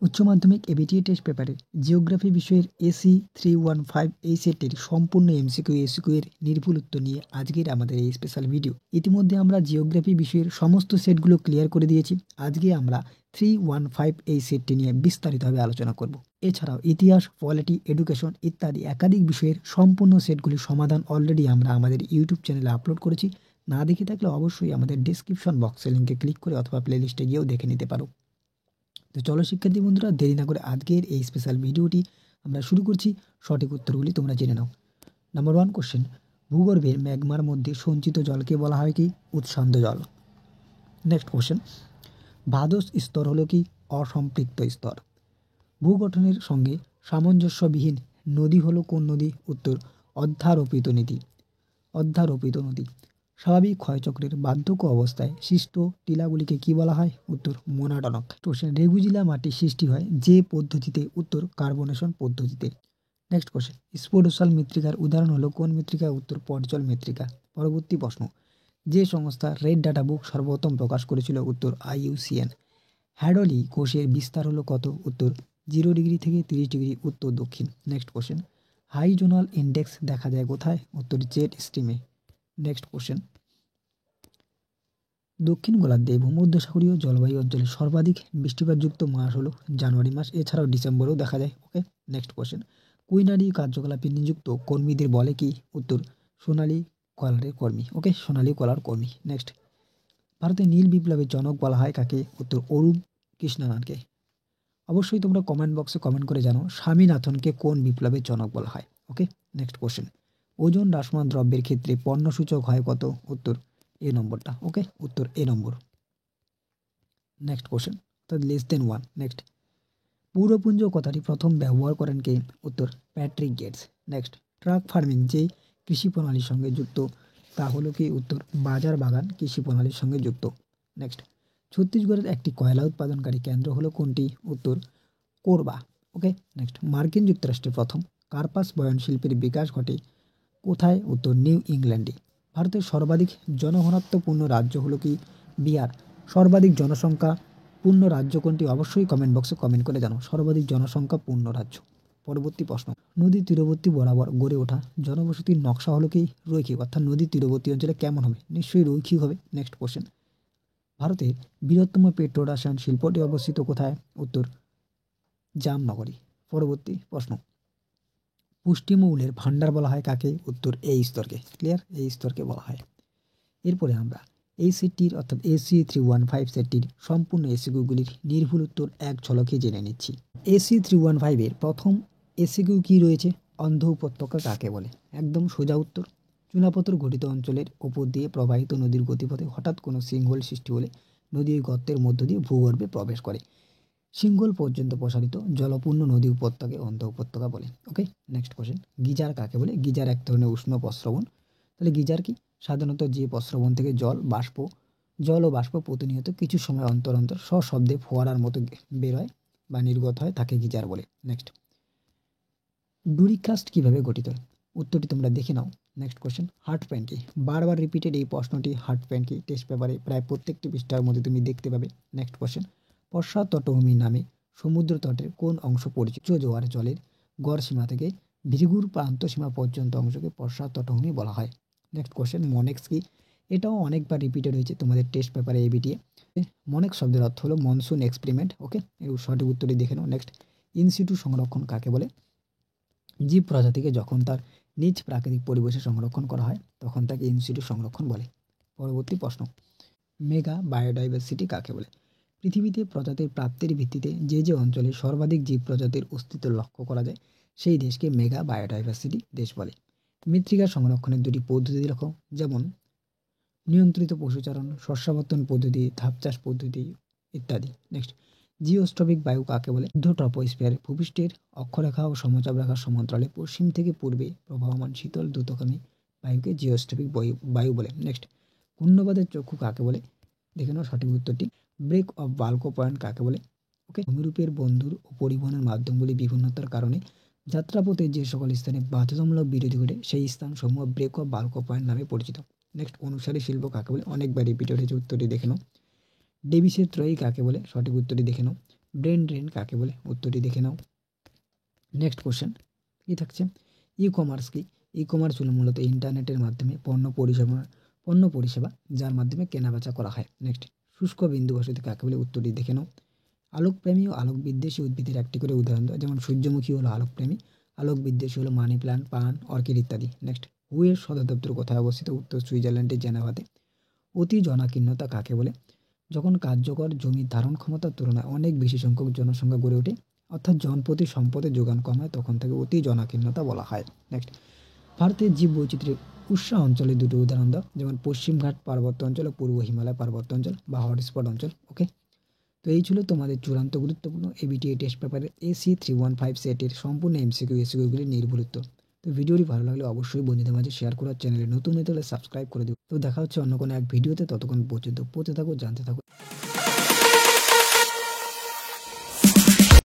উচ্চ মাধ্যমিক ABTA test পেপারে জিওগ্রাফি বিষয়ের এসি 315 এই সেটটির সম্পূর্ণ এমসিকিউ এর নির্ভুল উত্তর নিয়ে আজকের আমাদের এই স্পেশাল ভিডিও। ইতিমধ্যে আমরা জিওগ্রাফি বিষয়ের সমস্ত সেটগুলো ক্লিয়ার করে দিয়েছি। আজকে আমরা 315 এই সেটটি নিয়ে বিস্তারিতভাবে আলোচনা করব। এছাড়াও ইতিহাস, পলিটি, এডুকেশন ইত্যাদি একাধিক বিষয়ের সম্পূর্ণ সেটগুলির সমাধান অলরেডি আমরা আমাদের ইউটিউব চ্যানেলে আপলোড করেছি। না দেখে থাকলে অবশ্যই আমাদের ডিসক্রিপশন বক্সের লিঙ্কে ক্লিক করে অথবা প্লেলিস্টে গিয়েও দেখে নিতে পারো। তো চলো শিক্ষার্থী বন্ধুরা, দেরি না করে আজকের এই স্পেশাল ভিডিওটি আমরা শুরু করছি। সঠিক উত্তরগুলি তোমরা জেনে নাও। নাম্বার 1 কোশ্চেন, ভূগর্ভের ম্যাগমার মধ্যে সঞ্চিত জলকে বলা হয় কি? উৎসান্দ জল। নেক্সট কোশ্চেন, ভাদস স্তর হলো কি? অসম্পৃক্ত স্তর। ভূগঠনের সঙ্গে সামঞ্জস্যবিহীন নদী হলো কোন নদী? উত্তর, অধ্যারোপিত নদী। স্বাভাবিক ক্ষয়চক্রের বার্ধক্য অবস্থায় সৃষ্ট টিলাগুলিকে কি বলা হয়? উত্তর, মোনাডনক। কোশ্চেন, রেগুজিলা মাটি সৃষ্টি হয় যে পদ্ধতিতে? উত্তর, কার্বনেশন পদ্ধতিতে। নেক্সট কোশ্চেন, স্পোডোসাল মৃত্তিকার উদাহরণ হলো কোন মৃত্তিকা? উত্তর, পর্জল মৃত্তিকা। পরবর্তী প্রশ্ন, যে সংস্থা রেড ডাটা বুক সর্বপ্রথম প্রকাশ করেছিল? উত্তর, IUCN। হ্যাডলি কোষের বিস্তার হলো কত? উত্তর, 0 ডিগ্রি থেকে 30 ডিগ্রি উত্তর দক্ষিণ। Next question, high zonal index দেখা যায় কোথায়? উত্তর, জেট স্ট্রিমে। নেক্সট কোশ্চেন, দক্ষিণ গোলার্ধে ভূমধ্যসাগরীয় জলবায়ু অঞ্চলে সর্বাধিক বৃষ্টিপাতযুক্ত মাস হলো জানুয়ারি মাস। এছাড়াও ডিসেম্বরেও দেখা যায়। ওকে, নেক্সট কোশ্চেন, কুইনারি কার্যকলাপে নিযুক্ত কর্মীদের বলে কি? উত্তর, সোনালী কলারের কর্মী। ওকে, সোনালী কলার কর্মী। নেক্সট, ভারতের নীল বিপ্লবের জনক বলা হয় কাকে? উত্তর, অরুণ কৃষ্ণনাথকে। অবশ্যই তোমরা কমেন্ট বক্সে কমেন্ট করে জানো স্বামীনাথনকে কোন বিপ্লবের জনক বলা হয়। ওকে, নেক্সট কোশ্চেন, ওজন হ্রাসমান দ্রব্যের ক্ষেত্রে পণ্যসূচক হয় কত? উত্তর, এ নম্বরটা। ওকে, উত্তর এ নম্বর। নেক্সট কোশ্চেন, অর্থাৎ <1। নেক্সট, পৌরপুঞ্জ কথাটি প্রথম ব্যবহার করেন কে? উত্তর, Patrick Geddes. Next, truck farming যে কৃষি প্রণালীর সঙ্গে যুক্ত তা হলো কি? উত্তর, বাজার বাগান কৃষি প্রণালীর সঙ্গে যুক্ত। নেক্সট, ছত্তিশগড়ের একটি কয়লা উৎপাদনকারী কেন্দ্র হলো কোনটি? উত্তর, কোরবা। ওকে, নেক্সট, মার্কিন যুক্তরাষ্ট্রের প্রথম কার্পাস বয়ন শিল্পের বিকাশ ঘটে কোথায়? উত্তর, নিউ ইংল্যান্ডে। ভারতের সর্বাধিক জনঘনত্বপূর্ণ রাজ্য হলো কি? বিহার। সর্বাধিক জনসংখ্যা পূর্ণ রাজ্য কোনটি? অবশ্যই কমেন্ট বক্সে কমেন্ট করে জানো সর্বাধিক জনসংখ্যা পূর্ণ রাজ্য। পরবর্তী প্রশ্ন, নদীর তীরবর্তী বরাবর গড়ে ওঠা জনবসতির নকশা হলো কি? রৈখিক। অর্থাৎ নদীর তীরবর্তী অঞ্চলে কেমন হবে? নিশ্চয়ই রৈখিক হবে। নেক্সট কোশ্চেন, ভারতের বৃহত্তম পেট্রো রসায়ন শিল্পটি অবস্থিত কোথায়? উত্তর, জামনগরী। পরবর্তী প্রশ্ন, পুষ্টিমৌলের ভাণ্ডার বলা হয় কাকে? উত্তর, এই স্তরকে। ক্লিয়ার, এই স্তরকে বলা হয়। এরপরে আমরা এই সেটটির অর্থাৎ AC 315 সেটটির সম্পূর্ণ এসিকিউগুলির নির্ভুল উত্তর এক ঝলকে জেনে নিচ্ছি। AC 315 এর প্রথম এসিকিউ কি রয়েছে? অন্ধ উপত্যকা কাকে বলে? একদম সোজা উত্তর, চুনাপাথর গঠিত অঞ্চলের ওপর দিয়ে প্রবাহিত নদীর গতিপথে হঠাৎ কোনো সিঙ্গল সৃষ্টি হলে নদী ওই গর্তের মধ্য দিয়ে ভূগর্ভে প্রবেশ করে। সিঙ্গল পর্যন্ত প্রসারিত জলপূর্ণ নদী উপত্যকাকে অন্ধ উপত্যকা বলে। ওকে, নেক্সট কোশ্চেন, গিজার কাকে বলে? গিজার এক ধরনের উষ্ণ প্রস্রবণ। তাহলে গিজার কি? সাধারণত যে প্রস্রবণ থেকে জল ও বাষ্প প্রতিনিয়ত কিছু সময় অন্তর অন্তর সশব্দে ফোয়ারার মতো বের হয় বা নির্গত হয় তাকে গিজার বলে। নেক্সট, ডুরিকাস্ট কিভাবে গঠিত হয়? উত্তরটি তোমরা দেখে নাও। নেক্সট কোশ্চেন, হার্ট প্যান কি? বারবার রিপিটেড এই প্রশ্নটি, হার্ট প্যান কি টেস্ট পেপারে প্রায় প্রত্যেকটি পৃষ্ঠার মধ্যে তুমি দেখতে পাবে। নেক্সট কোশ্চেন, বর্ষা তটভূমি নামে সমুদ্র তটের কোন অংশ পরিচিত? জোয়ার জলের গড় সীমা থেকে ভৃগুর প্রান্ত সীমা পর্যন্ত অংশকে বর্ষা তটভূমি বলা হয়। নেক্সট কোশ্চেন, মনেক্স কি? এটাও অনেকবার রিপিটেড হয়েছে তোমাদের টেস্ট পেপারে এবিটিএ। মনেক্স শব্দের অর্থ হলো মনসুন এক্সপেরিমেন্ট। ওকে, এর সঠিক উত্তরটি দেখে নাও। নেক্সট, ইনসিটু সংরক্ষণ কাকে বলে? জীব প্রজাতিকে যখন তার নিজ প্রাকৃতিক পরিবেশে সংরক্ষণ করা হয় তখন তাকে ইনসিটু সংরক্ষণ বলে। পরবর্তী প্রশ্ন, মেগা বায়োডাইভার্সিটি কাকে বলে? পৃথিবীতে প্রজাতির প্রাপ্তির ভিত্তিতে যে যে অঞ্চলে সর্বাধিক জীব প্রজাতির অস্তিত্ব লক্ষ্য করা যায় সেই দেশকে মেগা বায়োডাইভার্সিটি দেশ বলে। মৃত্তিকা সংরক্ষণের দুটি পদ্ধতি লেখো, যেমন নিয়ন্ত্রিত পশুচারণ, শস্যাবর্তন পদ্ধতি, ধাপ চাষ পদ্ধতি ইত্যাদি। নেক্সট, জিওস্ট্রপিক বায়ু কাকে বলে? ট্রপোস্ফিয়ার ভূপৃষ্ঠের অক্ষরেখা ও সমচাপ রেখার সমান্তরালে পশ্চিম থেকে পূর্বে প্রবাহমান শীতল দ্রুতগামী বায়ুকে জিওস্ট্রপিক বায়ু বলে। নেক্সট, ঘূর্ণবাদের চক্ষু কাকে বলে? দেখে নাও সঠিক উত্তরটি। ব্রেক অফ বাল্কো পয়েন্ট কাকে বলে? ওকে, ভূমিরূপের বন্ধুর ও পরিবহনের মাধ্যমগুলি বিভিন্নতার কারণে যাত্রাপথে যে সকল স্থানে বাধ্যতামূলক বিরতি ঘটে সেই স্থানসমূহ ব্রেক অফ বাল্কো পয়েন্ট নামে পরিচিত। নেক্সট, অনুসারী শিল্প কাকে বলে? অনেকবার রিপিটেড হয়েছে, উত্তরটি দেখে নাও। ডেভিসের ত্রয়ী কাকে বলে? সঠিক উত্তরটি দেখে নাও। ব্রেন ড্রেন কাকে বলে? উত্তরটি দেখে নাও। নেক্সট কোশ্চেন কী থাকছে? ই কমার্স কি? ই কমার্স হলো মূলত ইন্টারনেটের মাধ্যমে পণ্য পরিষেবা যার মাধ্যমে কেনাবেচা করা হয়। নেক্সট, শুষ্ক বিন্দু বসতি কাকে বলে? উত্তরটি দেখে নাও। আলোকপ্রেমী ও আলোক বিদ্বেষী উদ্ভিদের একটি করে উদাহরণ দাও। যেমন সূর্যমুখী হলো আলোকপ্রেমী, আলোক বিদ্বেষী হলো মানি প্লান্ট, পান, অর্কিড ইত্যাদি। নেক্সট, হু এর সদর দপ্তর কোথায় অবস্থিত? উত্তর সুইজারল্যান্ডের জেনেভাতে। অতি জনাকীর্ণতা কাকে বলে? যখন কার্যকর জমির ধারণ ক্ষমতার তুলনায় অনেক বেশি সংখ্যক জনসংখ্যা গড়ে ওঠে, অর্থাৎ জনপ্রতি সম্পদের যোগান কম হয়, তখন থেকে অতি জনাকীর্ণতা বলা হয়। নেক্সট, ভারতের জীববৈচিত্র্যের উৎসাহ অঞ্চলের দুটো উদাহরণ দাও। যেমন পশ্চিমঘাট পার্বত্য অঞ্চল ও পূর্ব হিমালয় পার্বত্য অঞ্চল বা হটস্পট অঞ্চল। ওকে, তো এই ছিল তোমাদের চূড়ান্ত গুরুত্বপূর্ণ এবিটিএ টেস্ট পেপারের AC 315 সেটের সম্পূর্ণ এমসিকিউগুলির নির্ভুলত্ব। তো ভিডিওটি ভালো লাগলে অবশ্যই বন্ধুদের মাঝে শেয়ার করার, চ্যানেলে নতুন হলে সাবস্ক্রাইব করে দিও। তো দেখা হচ্ছে অন্য কোনো এক ভিডিওতে, ততক্ষণ পর্যন্ত পড়তে থাকো, জানতে থাকো।